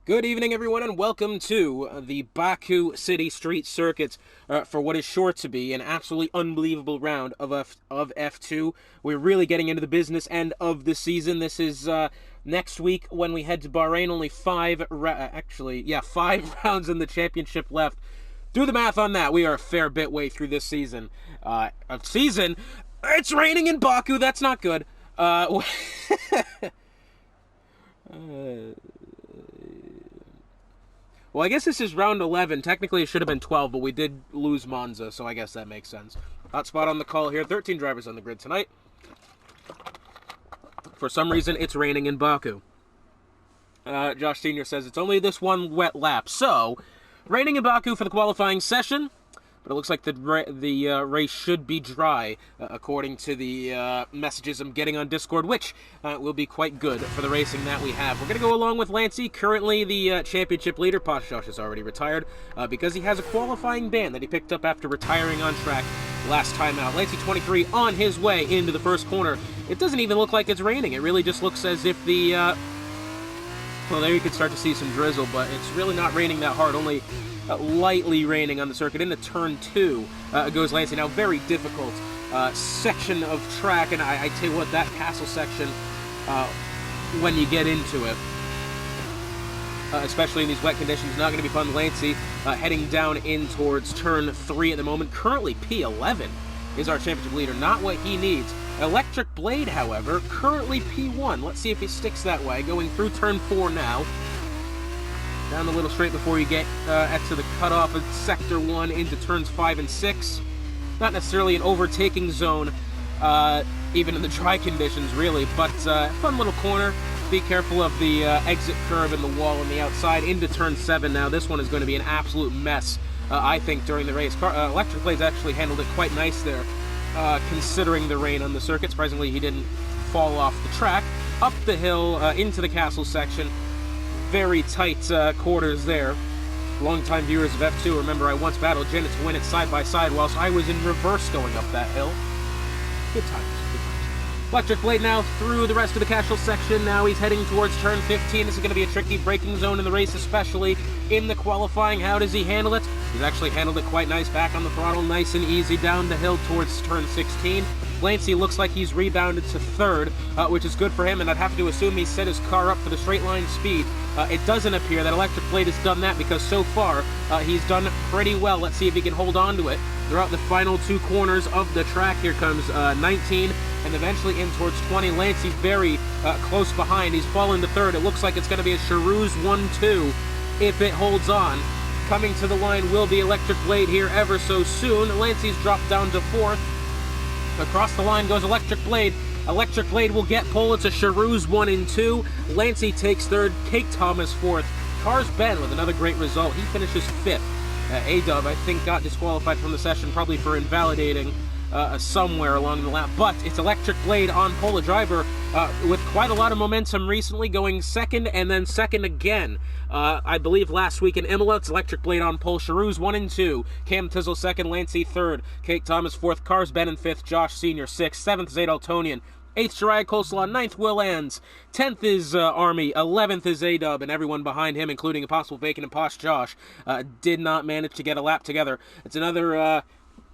Good evening, everyone, and welcome to the Baku City Street Circuit for what is sure to be an absolutely unbelievable round of F2. We're really getting into the business end of the season. This is next week when we head to Bahrain. Only five rounds in the championship left. Do the math on that. We are a fair bit way through this season. It's raining in Baku. That's not good. Well, I guess this is round 11. Technically, it should have been 12, but we did lose Monza, so I guess that makes sense. Hot spot on the call here. 13 drivers on the grid tonight. For some reason, it's raining in Baku. Josh Sr. says it's only this one wet lap. So, raining in Baku for the qualifying session. But it looks like the race should be dry, according to the messages I'm getting on Discord, which will be quite good for the racing that we have. We're going to go along with Lancey, currently the championship leader. Posh Josh is already retired, because he has a qualifying ban that he picked up after retiring on track last time out. Lancey 23 on his way into the first corner. It doesn't even look like it's raining. It really just looks as if the... well, there you can start to see some drizzle, but it's really not raining that hard, only... lightly raining on the circuit. Into turn 2 goes Lancey. Now, very difficult section of track, and I tell you what, that castle section, when you get into it, especially in these wet conditions, not going to be fun. Lancey heading down in towards turn 3 at the moment. Currently, P11 is our championship leader, not what he needs. Electric Blade, however, currently P1. Let's see if he sticks that way. Going through turn 4 now. Down the little straight before you get to the cutoff of Sector 1 into turns 5 and 6. Not necessarily an overtaking zone, even in the dry conditions, really, but fun little corner. Be careful of the exit curve and the wall on the outside. Into turn 7 now. This one is going to be an absolute mess, I think, during the race. Electric Blade's actually handled it quite nice there, considering the rain on the circuit. Surprisingly, he didn't fall off the track. Up the hill, into the castle section. Very tight quarters there. Longtime viewers of F2 remember I once battled Janet to win it side by side whilst I was in reverse going up that hill. Good times, good times. Electric Blade now through the rest of the castle section. Now he's heading towards turn 15. This is going to be a tricky braking zone in the race, especially in the qualifying. How does he handle it? He's actually handled it quite nice. Back on the throttle, nice and easy down the hill towards turn 16. Lancey looks like he's rebounded to third, which is good for him, and I'd have to assume he set his car up for the straight line speed. It doesn't appear that Electric Blade has done that, because so far he's done pretty well. Let's see if he can hold on to it throughout the final 2 corners of the track. Here comes 19 and eventually in towards 20. Lancey very close behind. He's fallen to third. It looks like it's going to be a Charouz 1-2 if it holds on. Coming to the line will be Electric Blade here ever so soon. Lancey's dropped down to 4th. Across the line goes Electric Blade. Electric Blade will get pole. It's a Charouz 1-2. Lancey takes 3rd. Kate Thomas 4th. Cars Ben with another great result. He finishes 5th. A-Dub, I think, got disqualified from the session, probably for invalidating somewhere along the lap. But it's Electric Blade on pole, a driver with quite a lot of momentum recently, going 2nd and then 2nd again. I believe last week in Imola, it's Electric Blade on pole, Charouz 1-2, Cam Tizzle 2nd, Lancey 3rd, Kate Thomas 4th, Cars Ben in 5th, Josh Sr. 6th, 7th is Adaltonian, 8th Jariah Coleslaw, 9th Will Ands, 10th is Army, 11th is A-Dub, and everyone behind him, including Impossible Bacon and Posh Josh, did not manage to get a lap together. It's another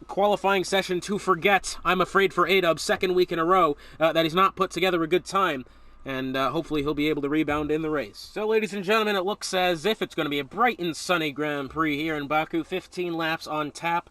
qualifying session to forget. I'm afraid for A-Dub, 2nd week in a row that he's not put together a good time. And hopefully he'll be able to rebound in the race. So, ladies and gentlemen, it looks as if it's going to be a bright and sunny Grand Prix here in Baku. 15 laps on tap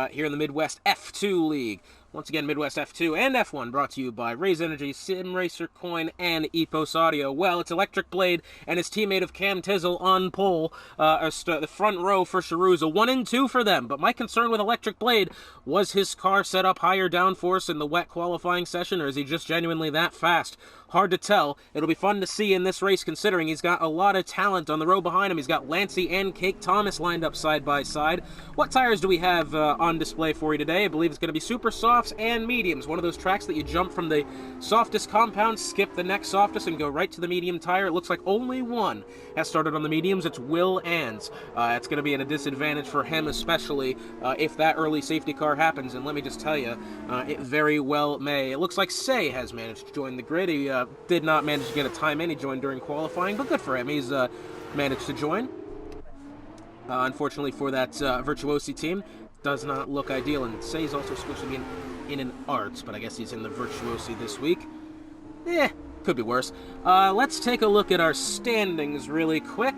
here in the Midwest F2 League. Once again, Midwest F2 and F1 brought to you by Raze Energy, Sim Racer Coin, and Epos Audio. Well, it's Electric Blade and his teammate of Cam Tizzle on pole. The front row for Charouz, a 1-2 for them. But my concern with Electric Blade was his car set up higher downforce in the wet qualifying session, or is he just genuinely that fast? Hard to tell. It'll be fun to see in this race, considering he's got a lot of talent on the row behind him. He's got Lancey and Kate Thomas lined up side by side. What tires do we have on display for you today? I believe it's going to be super softs and mediums. One of those tracks that you jump from the softest compound, skip the next softest, and go right to the medium tire. It looks like only one has started on the mediums. It's Will Ands. It's going to be at a disadvantage for him, especially if that early safety car happens. And let me just tell you, it very well may. It looks like Say has managed to join the grid. He did not manage to get a time in. He joined during qualifying, but good for him. He's managed to join. Unfortunately for that Virtuosi team, does not look ideal, and Say's also supposed to be in an arts, but I guess he's in the Virtuosi this week. Could be worse. Let's take a look at our standings really quick,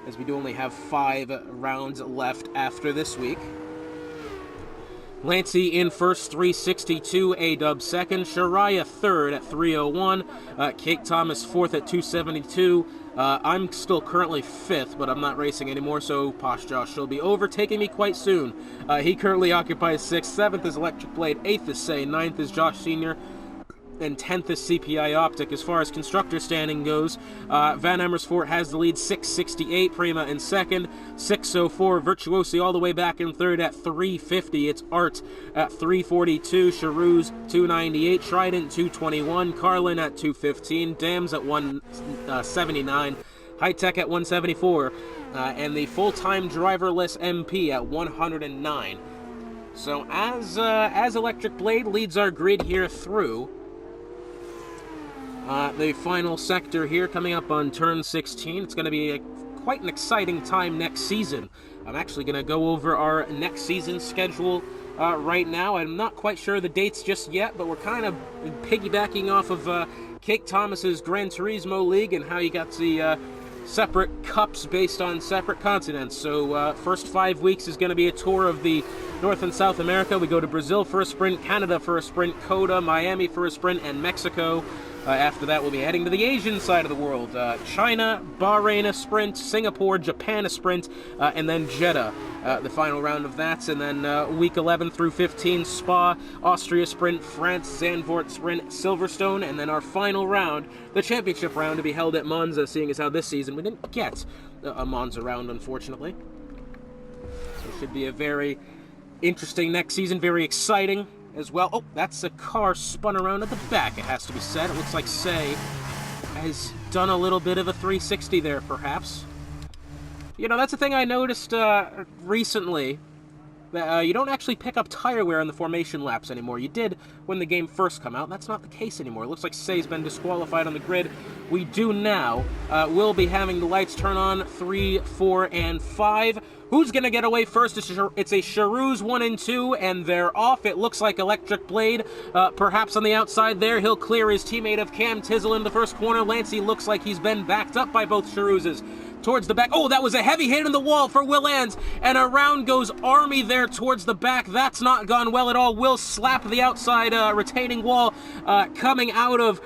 as we do only have 5 rounds left after this week. Lancey in first, 362. A-Dub second. Shariah third at 301. Kate Thomas fourth at 272. I'm still currently 5th, but I'm not racing anymore, so Posh Josh will be overtaking me quite soon. He currently occupies 6th. 7th is Electric Blade. 8th is Say. 9th is Josh Sr. And 10th is CPI Optic. As far as constructor standing goes, Van Amersfoort has the lead, 668. Prima in second, 604. Virtuosi all the way back in third at 350. It's Art at 342. Charouz 298. Trident 221. Carlin at 215. Dams at 179. High Tech at 174. And the full-time driverless MP at 109. So as Electric Blade leads our grid here through, the final sector here coming up on turn 16. It's going to be quite an exciting time next season. I'm actually going to go over our next season schedule right now. I'm not quite sure the dates just yet, but we're kind of piggybacking off of Kate Thomas's Gran Turismo League and how you got the separate cups based on separate continents. So first 5 weeks is going to be a tour of the North and South America. We go to Brazil for a sprint, Canada for a sprint, Coda, Miami for a sprint, and Mexico. After that, we'll be heading to the Asian side of the world. China, Bahrain a sprint, Singapore, Japan a sprint, and then Jeddah, the final round of that. And then week 11 through 15, Spa, Austria sprint, France, Zandvoort sprint, Silverstone, and then our final round, the championship round, to be held at Monza, seeing as how this season we didn't get a Monza round, unfortunately. So it should be a very interesting next season, very exciting as well. Oh, that's a car spun around at the back, it has to be said. It looks like Say has done a little bit of a 360 there, perhaps. You know, that's a thing I noticed recently, that you don't actually pick up tire wear in the formation laps anymore. You did when the game first came out. That's not the case anymore. It looks like Say's been disqualified on the grid. We do now. We'll be having the lights turn on 3, 4, and 5. Who's going to get away first? It's a Charouz 1 and 2, and they're off. It looks like Electric Blade, perhaps on the outside there. He'll clear his teammate of Cam Tizzle in the first corner. Lancey looks like he's been backed up by both Charouzes. Towards the back. Oh, that was a heavy hit in the wall for Will Ands, and around goes Army there towards the back. That's not gone well at all. Will slap the outside retaining wall coming out of,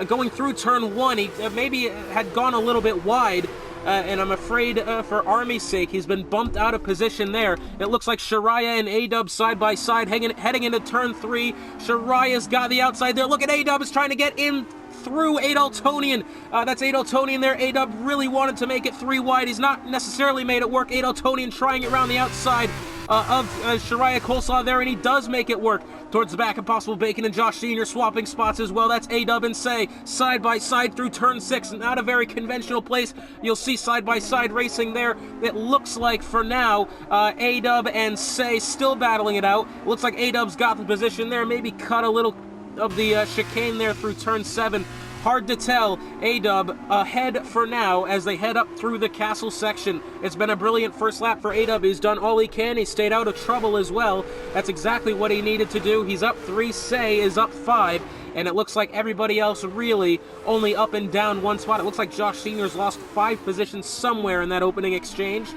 going through turn 1. He maybe had gone a little bit wide. And I'm afraid for Army's sake, he's been bumped out of position there. It looks like Shariah and A-Dub side by side, heading into turn 3. Shariah's got the outside there. Look at A-Dub is trying to get in through Adaltonian. That's Adaltonian there. A-Dub really wanted to make it 3 wide. He's not necessarily made it work. Adaltonian trying it around the outside of Shariah Coleslaw there, and he does make it work. Towards the back, Impossible Bacon and Josh Sr. swapping spots as well. That's A-Dub and Say side by side through turn 6. Not a very conventional place. You'll see side by side racing there. It looks like for now, A-Dub and Say still battling it out. Looks like A-Dub's got the position there. Maybe cut a little of the chicane there through turn 7. Hard to tell. A-Dub ahead for now as they head up through the castle section. It's been a brilliant first lap for A-Dub. He's done all he can. He stayed out of trouble as well. That's exactly what he needed to do. He's up 3. Say is up 5. And it looks like everybody else really only up and down 1 spot. It looks like Josh Sr.'s lost 5 positions somewhere in that opening exchange.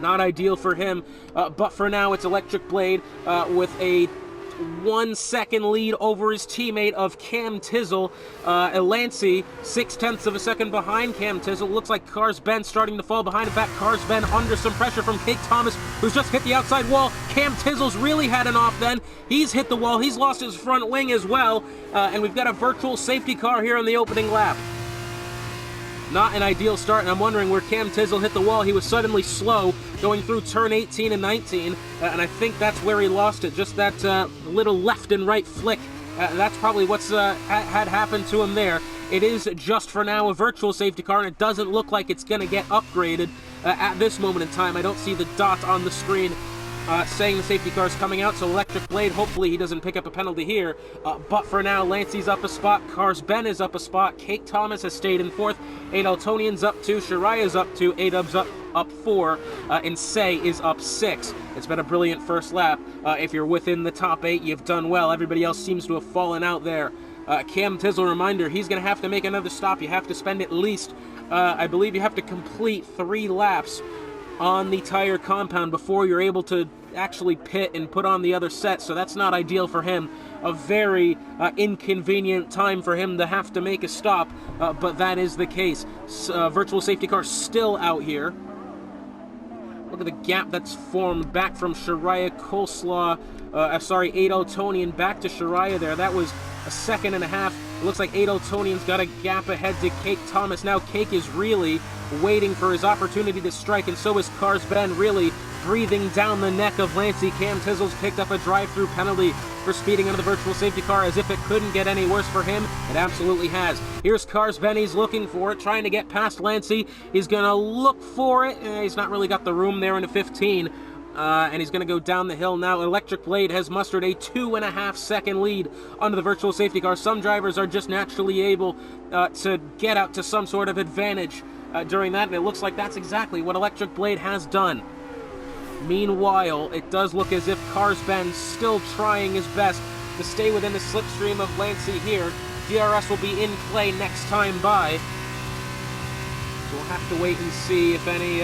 Not ideal for him. But for now, it's Electric Blade with a 1 second lead over his teammate of Cam Tizzle. Lancey, 0.6 of a second behind Cam Tizzle. Looks like Cars Ben starting to fall behind. In fact, Cars Ben under some pressure from Kate Thomas, who's just hit the outside wall. Cam Tizzle's really had an off then. He's hit the wall. He's lost his front wing as well. And we've got a virtual safety car here in the opening lap. Not an ideal start, and I'm wondering where Cam Tizzle hit the wall. He was suddenly slow going through turn 18 and 19, and I think that's where he lost it. Just that little left and right flick. That's probably what's had happened to him there. It is just for now a virtual safety car, and it doesn't look like it's going to get upgraded at this moment in time. I don't see the dot on the screen saying the safety car is coming out, so Electric Blade, hopefully he doesn't pick up a penalty here. But for now, Lancey's up a spot, Cars Ben is up a spot, Cake Thomas has stayed in 4th, Adaltonian's up 2, Shariah's up 2, A-Dub's up 4, and Say is up 6. It's been a brilliant first lap. If you're within the top 8, you've done well. Everybody else seems to have fallen out there. Cam Tizzle, reminder, he's going to have to make another stop. You have to spend at least, I believe you have to complete 3 laps on the tire compound before you're able to actually pit and put on the other set, so that's not ideal for him. A very inconvenient time for him to have to make a stop, but that is the case. Virtual safety car still out here. Look at the gap that's formed back from Shariah Coleslaw, Adaltonian back to Shariah there. That was a 1.5 seconds. It looks like Adaltonian's got a gap ahead to Cake Thomas. Now Cake is really waiting for his opportunity to strike, and so is Cars Ben, really breathing down the neck of Lancey. Cam Tizzle's picked up a drive-through penalty for speeding into the virtual safety car, as if it couldn't get any worse for him. It absolutely has. Here's Cars Ben, he's looking for it, trying to get past Lancey. He's gonna look for it. He's not really got the room there in a 15. And he's going to go down the hill now. Electric Blade has mustered a 2.5 second lead onto the virtual safety car. Some drivers are just naturally able to get out to some sort of advantage during that, and it looks like that's exactly what Electric Blade has done. Meanwhile, it does look as if Cars Ben's still trying his best to stay within the slipstream of Lancey here. DRS will be in play next time by. So we'll have to wait and see if any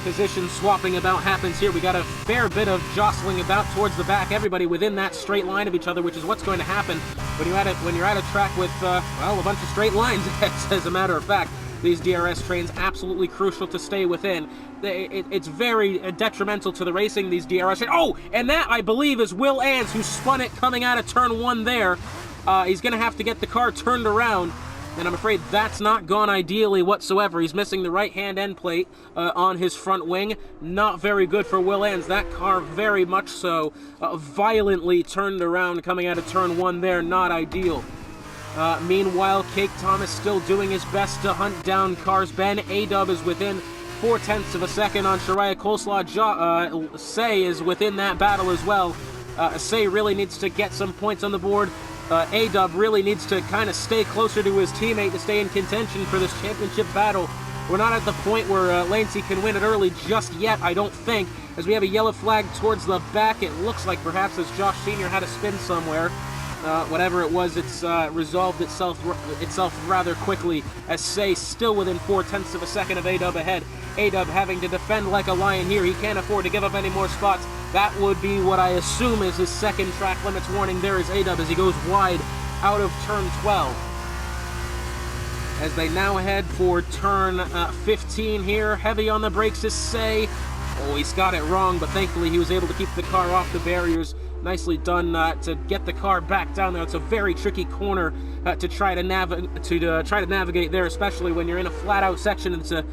position swapping about happens here. We got a fair bit of jostling about towards the back, everybody within that straight line of each other, which is what's going to happen when you're at a track with well, a bunch of straight lines. As a matter of fact, these DRS trains absolutely crucial to stay within. It's very detrimental to the racing, these DRS trains. Oh, and that, I believe, is Will Ans, who spun it coming out of turn 1 there. He's going to have to get the car turned around, and I'm afraid that's not gone ideally whatsoever. He's missing the right-hand end plate on his front wing. Not very good for Will Ans. That car very much so violently turned around coming out of turn 1 there. Not ideal. Meanwhile, Cake Thomas still doing his best to hunt down Cars Ben. A-Dub is within 0.4 seconds on Shariah Coleslaw. Say is within that battle as well. Say really needs to get some points on the board. A-Dub really needs to kind of stay closer to his teammate to stay in contention for this championship battle. We're not at the point where Lancey can win it early just yet, I don't think, as we have a yellow flag towards the back. It looks like perhaps as Josh Sr. had a spin somewhere. Whatever it was, it's resolved itself rather quickly, as Say still within 0.4 seconds of A-Dub ahead. A-Dub having to defend like a lion here. He can't afford to give up any more spots. That would be what I assume is his second track limits warning. There is A-Dub as he goes wide out of turn 12. As they now head for turn 15 here. Heavy on the brakes is Say. Oh, he's got it wrong, but thankfully he was able to keep the car off the barriers. Nicely done to get the car back down there. It's a very tricky corner to try to navigate there, especially when you're in a flat-out section. It's a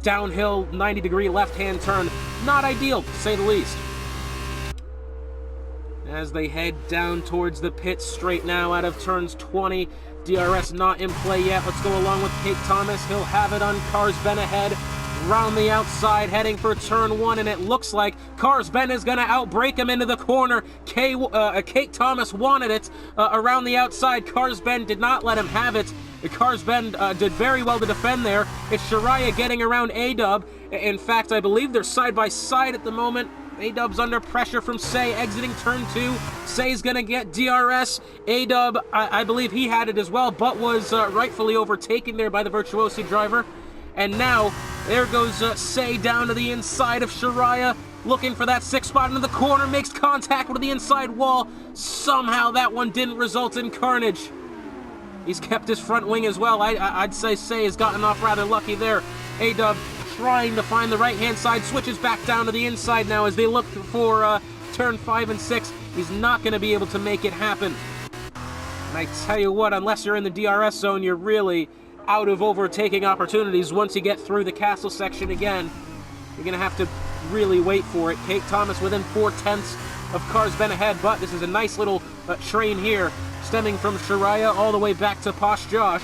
downhill 90-degree left-hand turn. Not ideal, to say the least. As they head down towards the pit straight now out of turns 20. DRS not in play yet. Let's go along with Cake Thomas. He'll have it on Cars Ben ahead. Round the outside, heading for turn 1, and it looks like Cars Ben is going to outbrake him into the corner. Cake Thomas wanted it around the outside. Cars Ben did not let him have it. Cars Ben did very well to defend there. It's Shariah getting around A-Dub. In fact, I believe they're side by side at the moment. A-Dub's under pressure from Say, exiting turn 2. Say's gonna get DRS. A-Dub, I believe he had it as well, but was rightfully overtaken there by the Virtuosi driver. And now, there goes Say down to the inside of Shariah, looking for that 6th spot into the corner, makes contact with the inside wall. Somehow that one didn't result in carnage. He's kept his front wing as well. I'd say Say has gotten off rather lucky there. A-Dub trying to find the right-hand side, switches back down to the inside now as they look for turn 5 and 6. He's not going to be able to make it happen. And I tell you what, unless you're in the DRS zone, you're really out of overtaking opportunities once you get through the castle section again. You're going to have to really wait for it. Cake Thomas within 0.4 of Cars Ben ahead, but this is a nice little train here, stemming from Shariah all the way back to Posh Josh.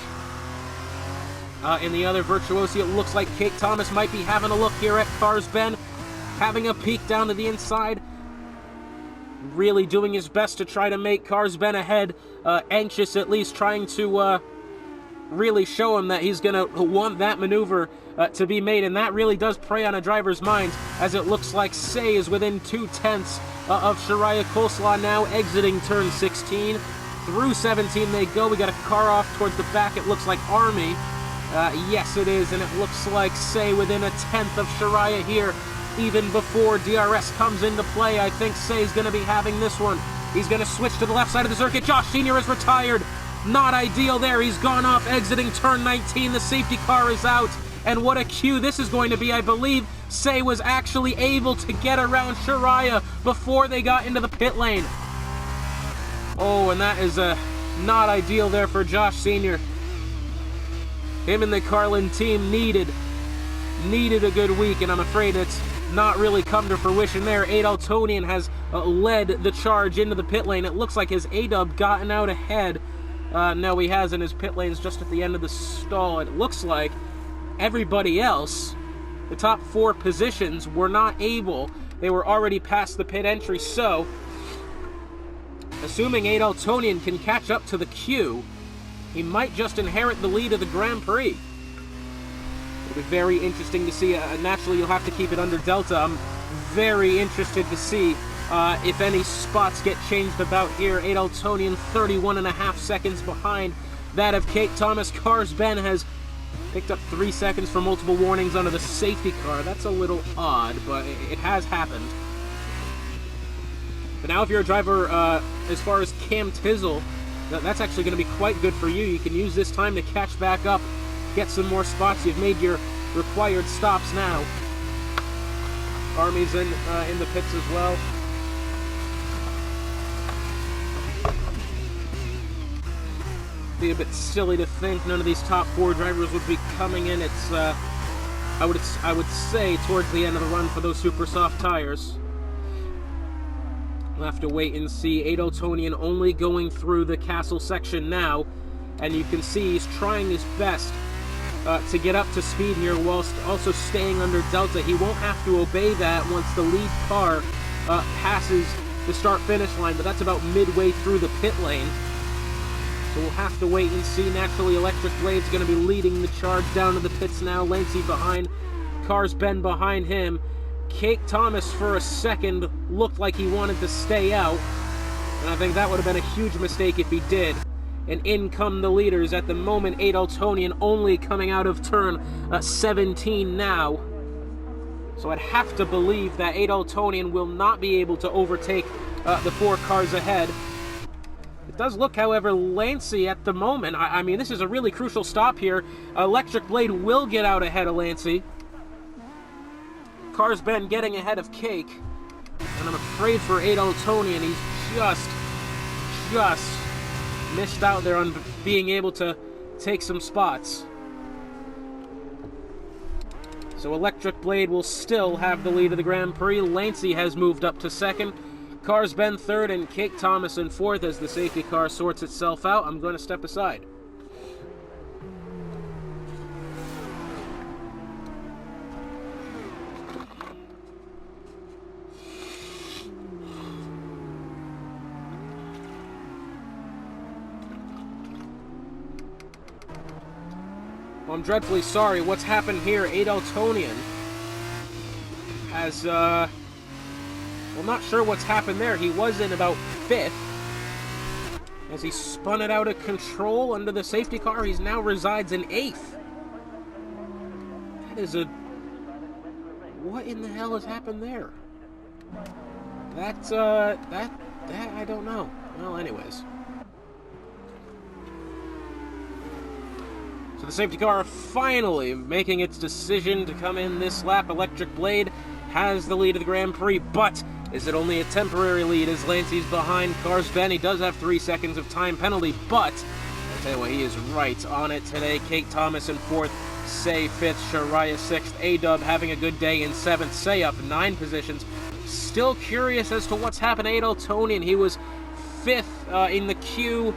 In the other Virtuosi, it looks like Cake Thomas might be having a look here at Cars Ben. having a peek down to the inside, really doing his best to try to make Carsben ahead, anxious at least, trying to really show him that he's going to want that maneuver to be made, and that really does prey on a driver's mind, as it looks like Say is within 2/10 of Shariah Coleslaw now, exiting turn 16. Through 17 they go. We got a car off towards the back. It looks like Army. Yes, it is, and it looks like Say within 1/10 of Shariah here, even before DRS comes into play. I think Say's going to be having this one. He's going to switch to the left side of the circuit. Josh Sr. is retired. Not ideal there. He's gone off, exiting turn 19. The safety car is out. And what a cue this is going to be. I believe Say was actually able to get around Shariah before they got into the pit lane. Oh, and that is not ideal there for Josh Sr. Him and the Carlin team needed a good week, and I'm afraid it's not really come to fruition there. Adaltonian has led the charge into the pit lane. It looks like his A-dub gotten out ahead. No, he hasn't. His pit lane's just at the end of the stall. It looks like everybody else, the top 4 positions, were not able. They were already past the pit entry, so assuming Adaltonian can catch up to the queue, he might just inherit the lead of the Grand Prix. It'll be very interesting to see. Naturally, you'll have to keep it under Delta. I'm very interested to see if any spots get changed about here. Adaltonian 31.5 seconds behind that of Kate Thomas. Carsben has picked up 3 seconds for multiple warnings under the safety car. That's a little odd, but it has happened. But now if you're a driver, as far as Cam Tizzle, that's actually going to be quite good for you. You can use this time to catch back up, get some more spots. You've made your required stops now. Army's in the pits as well. Be a bit silly to think none of these top 4 drivers would be coming in. It's I would say towards the end of the run for those super soft tires. We'll have to wait and see. Adaltonian only going through the castle section now, and you can see he's trying his best to get up to speed here whilst also staying under Delta. He won't have to obey that once the lead car passes the start-finish line, but that's about midway through the pit lane. So we'll have to wait and see. Naturally, Electric Blade's going to be leading the charge down to the pits now. Lancey behind, Carsben behind him. Kate Thomas, for a second, looked like he wanted to stay out, and I think that would have been a huge mistake if he did. And in come the leaders. At the moment, Adaltonian only coming out of turn 17 now. So I'd have to believe that Adaltonian will not be able to overtake the 4 cars ahead. It does look, however, Lancey at the moment, I mean, this is a really crucial stop here. Electric Blade will get out ahead of Lancey. Carsben getting ahead of Cake. And I'm afraid for Adaltonian, he's just missed out there on being able to take some spots. So Electric Blade will still have the lead of the Grand Prix. Lancey has moved up to 2nd. Carsben 3rd, and Kate Thomas in 4th as the safety car sorts itself out. I'm going to step aside. Well, I'm dreadfully sorry. What's happened here? Adaltonian has, well, not sure what's happened there. He was in about 5th. As he spun it out of control under the safety car, he now resides in 8th. That is a... What in the hell has happened there? That's, that I don't know. Well, anyways. So the safety car finally making its decision to come in this lap. Electric Blade has the lead of the Grand Prix, but is it only a temporary lead as Lancey's behind Carsben? He does have 3 seconds of time penalty, but I tell you what, he is right on it today. Kate Thomas in 4th, Say 5th, Shariah 6th, A-Dub having a good day in 7th, Say up 9 positions. Still curious as to what's happened to Adaltonian. He was 5th in the queue,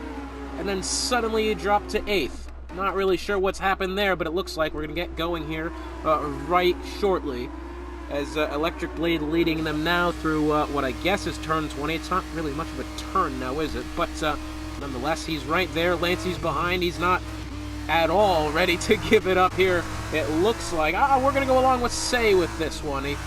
and then suddenly he dropped to 8th. Not really sure what's happened there, but it looks like we're going to get going here right shortly. as Electric Blade leading them now through what I guess is turn 20. It's not really much of a turn now, is it? But nonetheless, he's right there. Lancey's behind. He's not at all ready to give it up here. It looks like, we're going to go along with Say with this one. He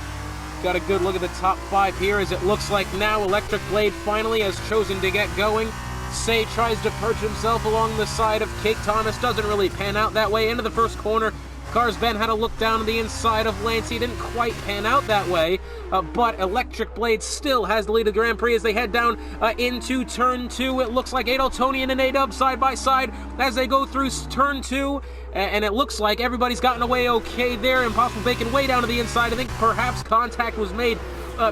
got a good look at the top 5 here, as it looks like now Electric Blade finally has chosen to get going. Say tries to perch himself along the side of Cake Thomas. Doesn't really pan out that way. Into the first corner. Cars Ben had a look down to the inside of Lancey. Didn't quite pan out that way, but Electric Blade still has the lead of the Grand Prix as they head down into turn 2. It looks like Adaltonian and A-Dub side by side as they go through turn 2, and it looks like everybody's gotten away okay there. Impossible Bacon way down to the inside. I think perhaps contact was made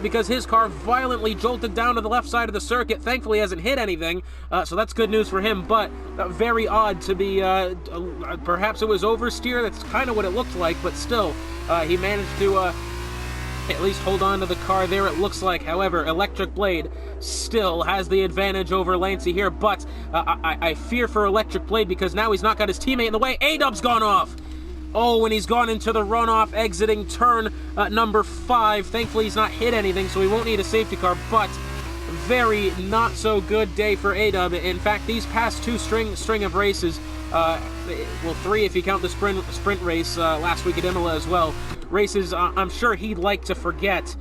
because his car violently jolted down to the left side of the circuit. Thankfully, hasn't hit anything, so that's good news for him, but very odd to be, perhaps it was oversteer. That's kind of what it looked like, but still, he managed to at least hold on to the car there, it looks like. However, Electric Blade still has the advantage over Lancey here, but I fear for Electric Blade because now he's not got his teammate in the way. A-Dub's gone off! Oh, and he's gone into the runoff, exiting turn number 5. Thankfully, he's not hit anything, so he won't need a safety car, but very not so good day for A-Dub. In fact, these past 2 string of races, well, 3 if you count the sprint race last week at Imola as well, races I'm sure he'd like to forget,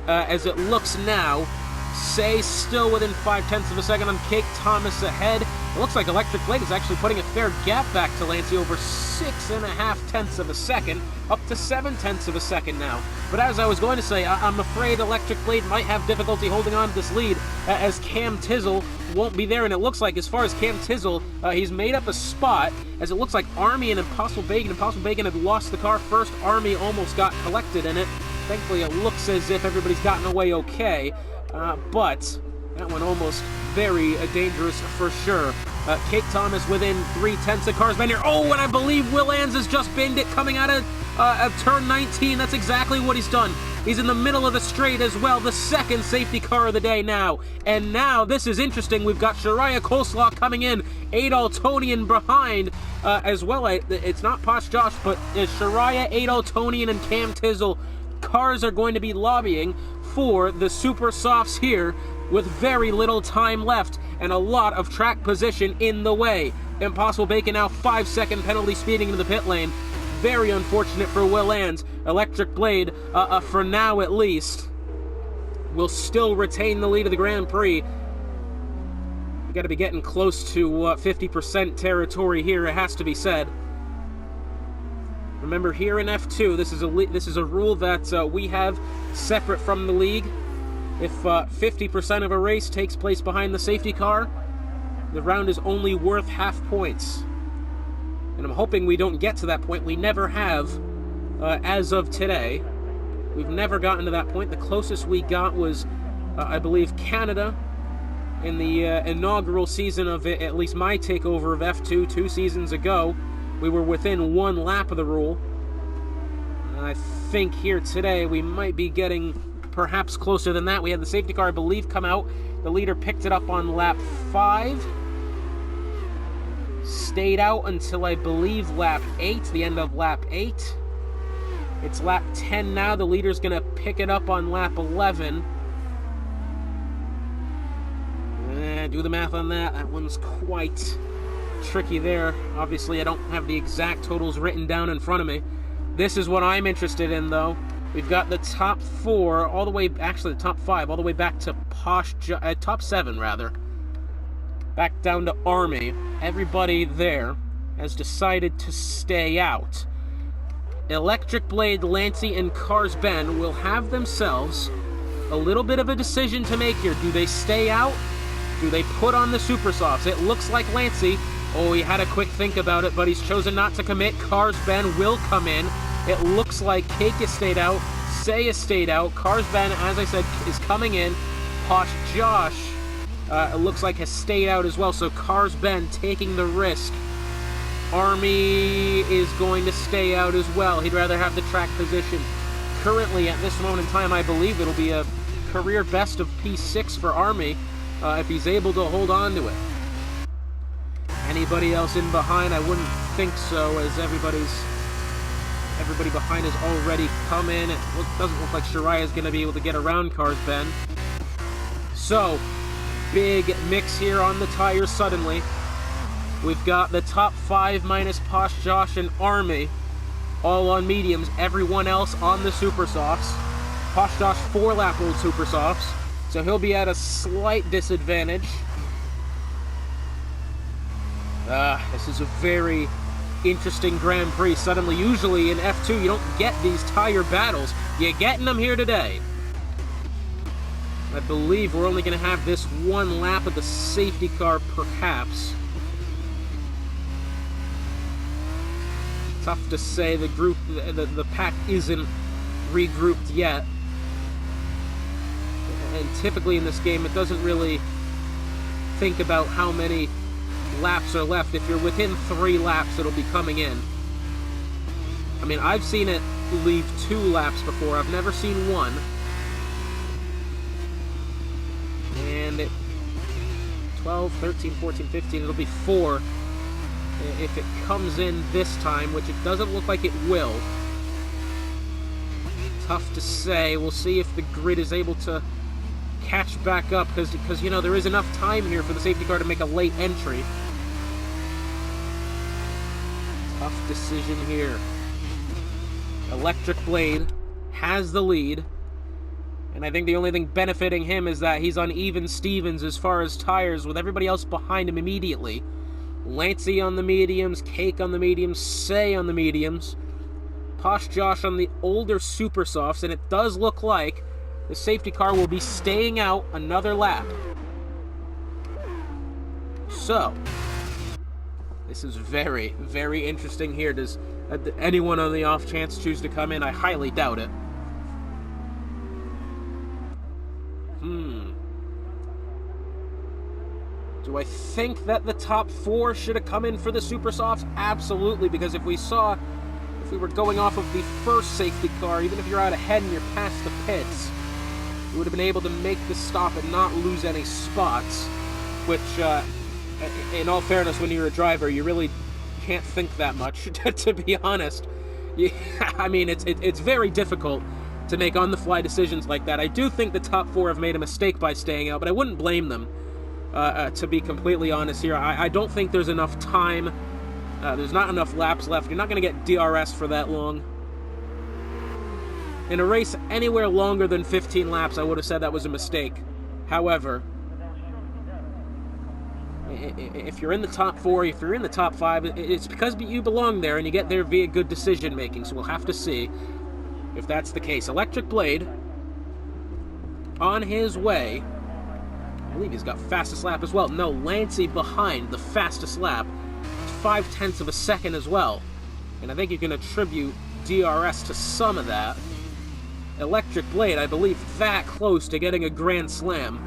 as it looks now. Say still within 0.5 of a second on Cake Thomas ahead. It looks like Electric Blade is actually putting a fair gap back to Lancey, over 6.5 of a second, up to 0.7 of a second now. But as I was going to say, I'm afraid Electric Blade might have difficulty holding on to this lead, as Cam Tizzle won't be there. And it looks like, as far as Cam Tizzle, he's made up a spot, as it looks like Army and Impossible Bacon had lost the car first. Army almost got collected in it. Thankfully, it looks as if everybody's gotten away okay. But that one almost very dangerous for sure. Cake Thomas within 0.3 of Cars Ben here. Oh, and I believe Will Ans has just binned it coming out of turn 19. That's exactly what he's done. He's in the middle of the straight as well. The second safety car of the day now. And now, this is interesting. We've got Shariah Coleslaw coming in. Adaltonian behind as well. It's not Posh Josh, but Shariah, Adaltonian, and Cam Tizzle. Cars are going to be lobbying for the Super Softs here with very little time left and a lot of track position in the way. Impossible Bacon now 5-second penalty speeding into the pit lane. Very unfortunate for Will Ans. Electric Blade, for now at least, will still retain the lead of the Grand Prix. We got to be getting close to 50% territory here, it has to be said. Remember, here in F2, this is a rule that we have separate from the league. If 50% of a race takes place behind the safety car, the round is only worth half points. And I'm hoping we don't get to that point. We never have, as of today. We've never gotten to that point. The closest we got was, I believe, Canada in the inaugural season of at least my takeover of F2 2 seasons ago. We were within 1 lap of the rule. And I think here today we might be getting perhaps closer than that. We had the safety car, I believe, come out. The leader picked it up on lap 5. Stayed out until, I believe, lap 8, the end of lap 8. It's lap 10 now. The leader's going to pick it up on lap 11. Do the math on that. That one's quite tricky there. Obviously, I don't have the exact totals written down in front of me. This is what I'm interested in, though. We've got the top 4 all the way, actually the top 5, all the way back to top 7 rather. Back down to Army. Everybody there has decided to stay out. Electric Blade, Lancey, and Cars Ben will have themselves a little bit of a decision to make here. Do they stay out? Do they put on the Super Softs? It looks like Lancey, he had a quick think about it, but he's chosen not to commit. Cars Ben will come in. It looks like Cake has stayed out. Say has stayed out. Cars Ben, as I said, is coming in. Posh Josh, it looks like has stayed out as well. So Cars Ben taking the risk. Army is going to stay out as well. He'd rather have the track position. Currently, at this moment in time, I believe it'll be a career best of P6 for Army if he's able to hold on to it. Anybody else in behind? I wouldn't think so, as everybody's Everybody behind has already come in. It doesn't look like Shariah is going to be able to get around Carsben. So, big mix here on the tires suddenly. We've got the top 5 minus Posh, Josh, and Army all on mediums. Everyone else on the super softs. Posh Josh 4-lap old super softs, so he'll be at a slight disadvantage. This is a very interesting Grand Prix. Suddenly, usually in F2, you don't get these tire battles. You're getting them here today. I believe we're only going to have this one lap of the safety car, perhaps. Tough to say. The pack isn't regrouped yet. And typically in this game, it doesn't really think about how many laps are left. If you're within 3 laps, it'll be coming in. I mean, I've seen it leave 2 laps before. I've never seen 1. And 12, 13, 14, 15, it'll be 4 if it comes in this time, which it doesn't look like it will. Tough to say. We'll see if the grid is able to catch back up, because you know, there is enough time here for the safety car to make a late entry. Tough decision here. Electric Blade has the lead, and I think the only thing benefiting him is that he's on even Stevens as far as tires, with everybody else behind him immediately. Lancey on the mediums, Cake on the mediums, Say on the mediums, Posh Josh on the older super softs, and it does look like the safety car will be staying out another lap. So, this is very, very interesting here. Does anyone on the off chance choose to come in? I highly doubt it. Do I think that the top 4 should have come in for the super softs? Absolutely, because if we were going off of the first safety car, even if you're out ahead and you're past the pits, you would have been able to make the stop and not lose any spots, which, in all fairness, when you're a driver, you really can't think that much, to be honest. I mean, it's very difficult to make on-the-fly decisions like that. I do think the top 4 have made a mistake by staying out, but I wouldn't blame them, to be completely honest here. I don't think there's enough time. There's not enough laps left. You're not going to get DRS for that long. In a race anywhere longer than 15 laps, I would have said that was a mistake. However, if you're in the top 4, if you're in the top 5, it's because you belong there, and you get there via good decision-making, so we'll have to see if that's the case. Electric Blade on his way. I believe he's got fastest lap as well. No, Lancey behind the fastest lap. 0.5 of a second as well. And I think you can attribute DRS to some of that. Electric Blade, I believe, that close to getting a Grand Slam.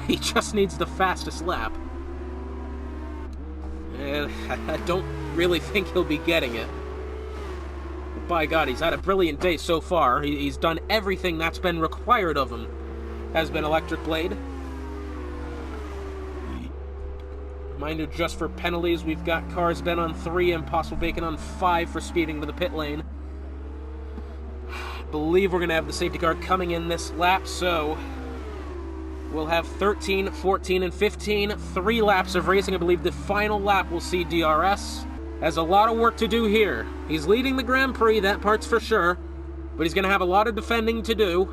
He just needs the fastest lap. And I don't really think he'll be getting it. But by God, he's had a brilliant day so far. He's done everything that's been required of him, has been Electric Blade. Reminder, just for penalties, we've got Carsben on 3 and Possible Bacon on 5 for speeding to the pit lane. I believe we're going to have the safety car coming in this lap, so we'll have 13, 14, and 15. 3 laps of racing. I believe the final lap will see DRS. Has a lot of work to do here. He's leading the Grand Prix, that part's for sure, but he's going to have a lot of defending to do.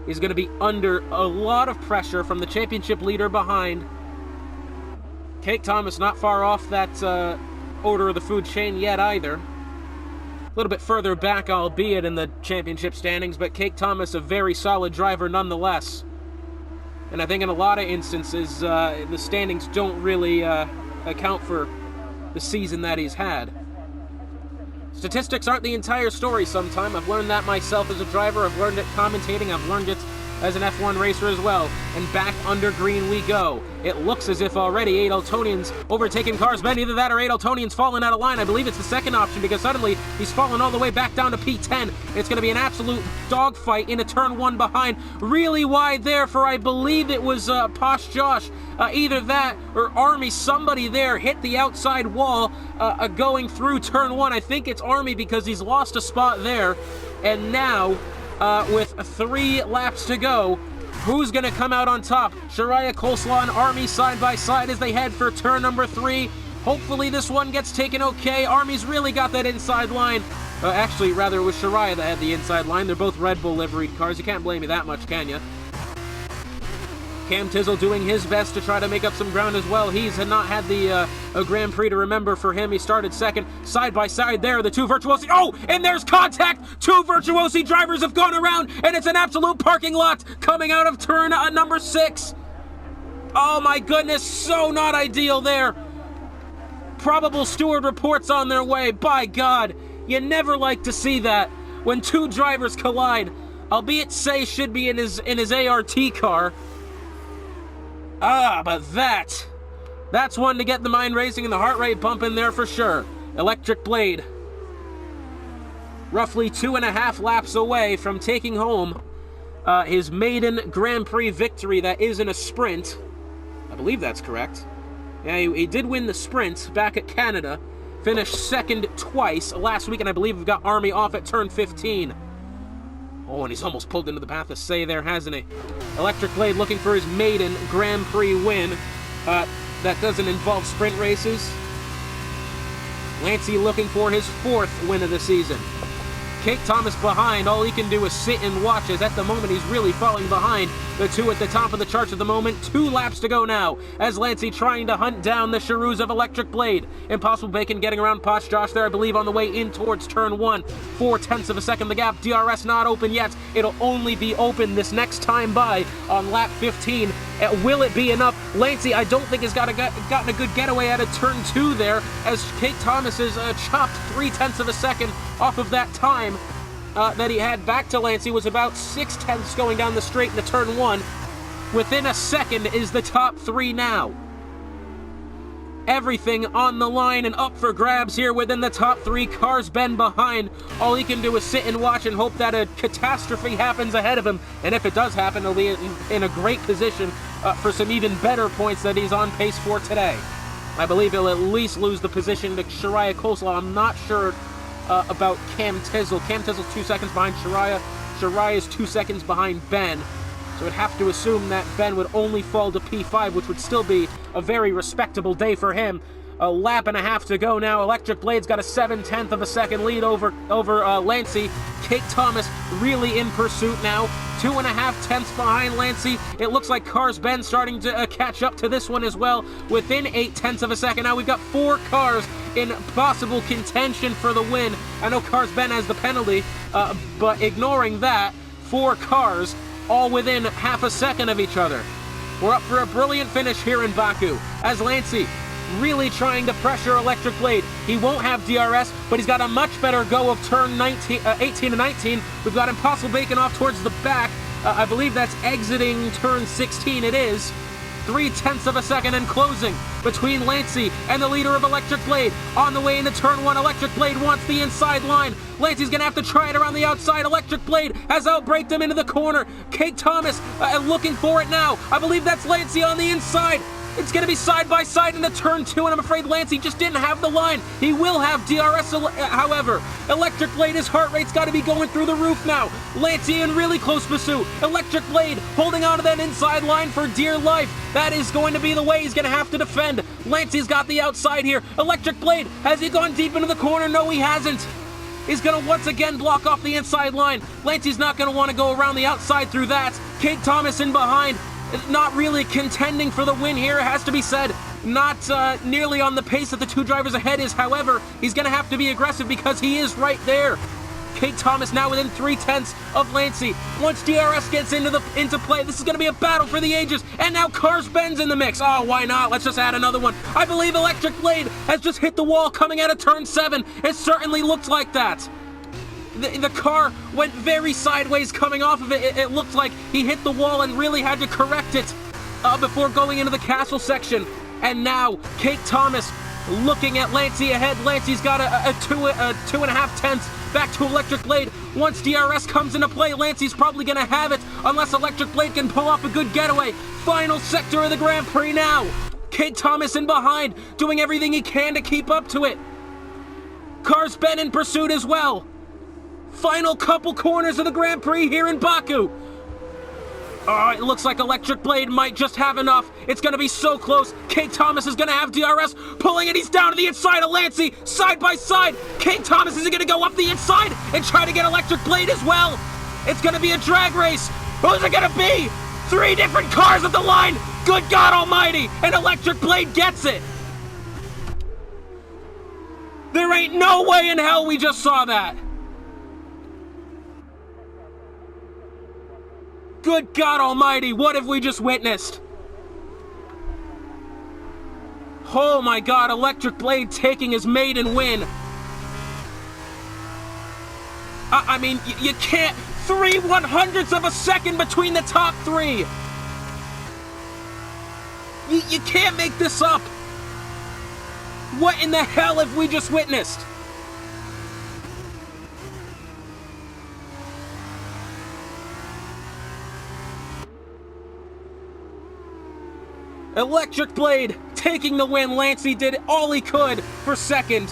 He's going to be under a lot of pressure from the championship leader behind. Cake Thomas not far off that order of the food chain yet either. A little bit further back, albeit, in the championship standings, but Cake Thomas a very solid driver nonetheless. And I think in a lot of instances, the standings don't really account for the season that he's had. Statistics aren't the entire story sometimes. I've learned that myself as a driver. I've learned it commentating. I've learned it as an F1 racer as well. And back under green we go. It looks as if already 8 Eltonians overtaking Cars Ben. Either that or 8 Eltonians falling out of line. I believe it's the second option because suddenly he's fallen all the way back down to P10. It's going to be an absolute dogfight into turn 1 behind. Really wide there for, I believe it was Posh Josh. Either that or Army, somebody there hit the outside wall going through turn 1. I think it's Army because he's lost a spot there. And now, with 3 laps to go, who's going to come out on top? Shariah Coleslaw and Army side by side as they head for turn number 3. Hopefully this one gets taken okay. Army's really got that inside line. Actually, rather, it was Shariah that had the inside line. They're both Red Bull liveried cars. You can't blame me that much, can you? Cam Tizzle doing his best to try to make up some ground as well. He's not had the a Grand Prix to remember for him. He started second. Side by side there, the 2 Virtuosi. Oh, and there's contact! 2 Virtuosi drivers have gone around, and it's an absolute parking lot coming out of turn number 6. Oh my goodness, so not ideal there. Probable steward reports on their way. By God, you never like to see that when 2 drivers collide. Albeit Say should be in his ART car. But that's one to get the mind racing and the heart rate pumping there for sure. Electric Blade, roughly 2.5 laps away from taking home his maiden Grand Prix victory that isn't a sprint. I believe that's correct. Yeah, he did win the sprint back at Canada, finished second twice last week, and I believe we've got Army off at turn 15. Oh, and he's almost pulled into the path of Say there, hasn't he? Electric Blade looking for his maiden Grand Prix win. That doesn't involve sprint races. Lancey looking for his 4th win of the season. Kate Thomas behind. All he can do is sit and watch, as at the moment he's really falling behind the 2 at the top of the charts at the moment. 2 laps to go now as Lancey trying to hunt down the Cheroos of Electric Blade. Impossible Bacon getting around Posh Josh there, I believe, on the way in towards turn 1. 4/10 of a second the gap. DRS not open yet. It'll only be open this next time by on lap 15. Will it be enough? Lancey, I don't think has gotten a good getaway out of turn 2 there, as Kate Thomas has chopped 3/10 of a second off of that time that he had back to Lancey. Was about 6/10 going down the straight into turn 1. Within a second is the top 3 now. Everything on the line and up for grabs here within the top 3. Cars Ben behind. All he can do is sit and watch and hope that a catastrophe happens ahead of him. And if it does happen, he'll be in a great position for some even better points that he's on pace for today. I believe he'll at least lose the position to Shariah Coleslaw. I'm not sure about Cam Tizzle. Cam Tizzle's 2 seconds behind Shariah. Shariah's 2 seconds behind Ben. So I'd have to assume that Ben would only fall to P5, which would still be a very respectable day for him. A lap and a half to go now. Electric Blade's got a 7/10 of a second lead over Lancey. Kate Thomas really in pursuit now. 2.5 tenths behind Lancey. It looks like Cars Ben starting to catch up to this one as well. Within 8/10 of a second now. We've got 4 cars in possible contention for the win. I know Cars Ben has the penalty, but ignoring that, 4 cars all within half a second of each other. We're up for a brilliant finish here in Baku, as Lancey really trying to pressure Electric Blade. He won't have DRS, but he's got a much better go of turn 18 and 19. We've got Impossible Bacon off towards the back. I believe that's exiting turn 16. It is. 3/10 of a second and closing between Lancey and the leader of Electric Blade. On the way into turn 1, Electric Blade wants the inside line. Lancey's going to have to try it around the outside. Electric Blade has outbraked him into the corner. Kate Thomas looking for it now. I believe that's Lancey on the inside. It's going to be side by side into turn 2, and I'm afraid Lancey just didn't have the line. He will have DRS, however. Electric Blade, his heart rate's got to be going through the roof now. Lancey in really close pursuit. Electric Blade holding on to that inside line for dear life. That is going to be the way he's going to have to defend. Lancey's got the outside here. Electric Blade, has he gone deep into the corner? No, he hasn't. He's going to once again block off the inside line. Lancey's not going to want to go around the outside through that. Kate Thomas in behind. Not really contending for the win here, it has to be said. Not nearly on the pace that the 2 drivers ahead is. However, he's going to have to be aggressive because he is right there. Kate Thomas now within 3/10 of Lancey. Once DRS gets into play, this is going to be a battle for the ages. And now Cars Ben's in the mix. Oh, why not? Let's just add another one. I believe Electric Blade has just hit the wall coming out of turn 7. It certainly looks like that. The car went very sideways coming off of it. It looked like he hit the wall and really had to correct it before going into the castle section. And now, Kate Thomas looking at Lancey ahead. Lancey's got a 2.5 tenths back to Electric Blade. Once DRS comes into play, Lancey's probably going to have it unless Electric Blade can pull off a good getaway. Final sector of the Grand Prix now. Kate Thomas in behind, doing everything he can to keep up to it. Car's been in pursuit as well. Final couple corners of the Grand Prix here in Baku. It looks like Electric Blade might just have enough. It's going to be so close. Kate Thomas is going to have DRS pulling, and he's down to the inside of Lancey, side by side. Kate Thomas is going to go up the inside and try to get Electric Blade as well. It's going to be a drag race. Who's it going to be? 3 different cars at the line. Good God Almighty, and Electric Blade gets it. There ain't no way in hell we just saw that. Good God Almighty, what have we just witnessed? Oh my God, Electric Blade taking his maiden win. I mean, you can't... 3/100ths of a second between the top 3. You can't make this up. What in the hell have we just witnessed? Electric Blade taking the win. Lancey did all he could for second.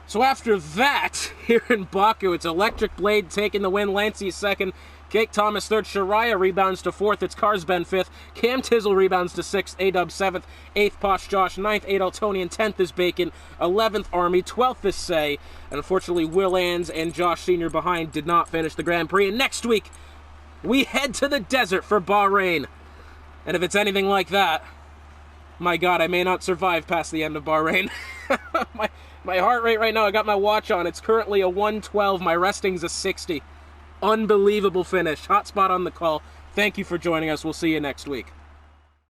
So after that, here in Baku, it's Electric Blade taking the win, Lancey second, Kate Thomas third, Shariah rebounds to fourth, it's Carsben fifth, Cam Tizzle rebounds to sixth, A-Dub seventh, eighth Posh Josh, ninth Adaltonian, 10th is Bacon, 11th Army, 12th is Say, and unfortunately Will Ans and Josh Sr. behind did not finish the Grand Prix, and next week, we head to the desert for Bahrain. And if it's anything like that, my God, I may not survive past the end of Bahrain. My heart rate right now, I got my watch on, it's currently a 112, my resting's a 60. Unbelievable finish. Hotspot on the call. Thank you for joining us. We'll see you next week.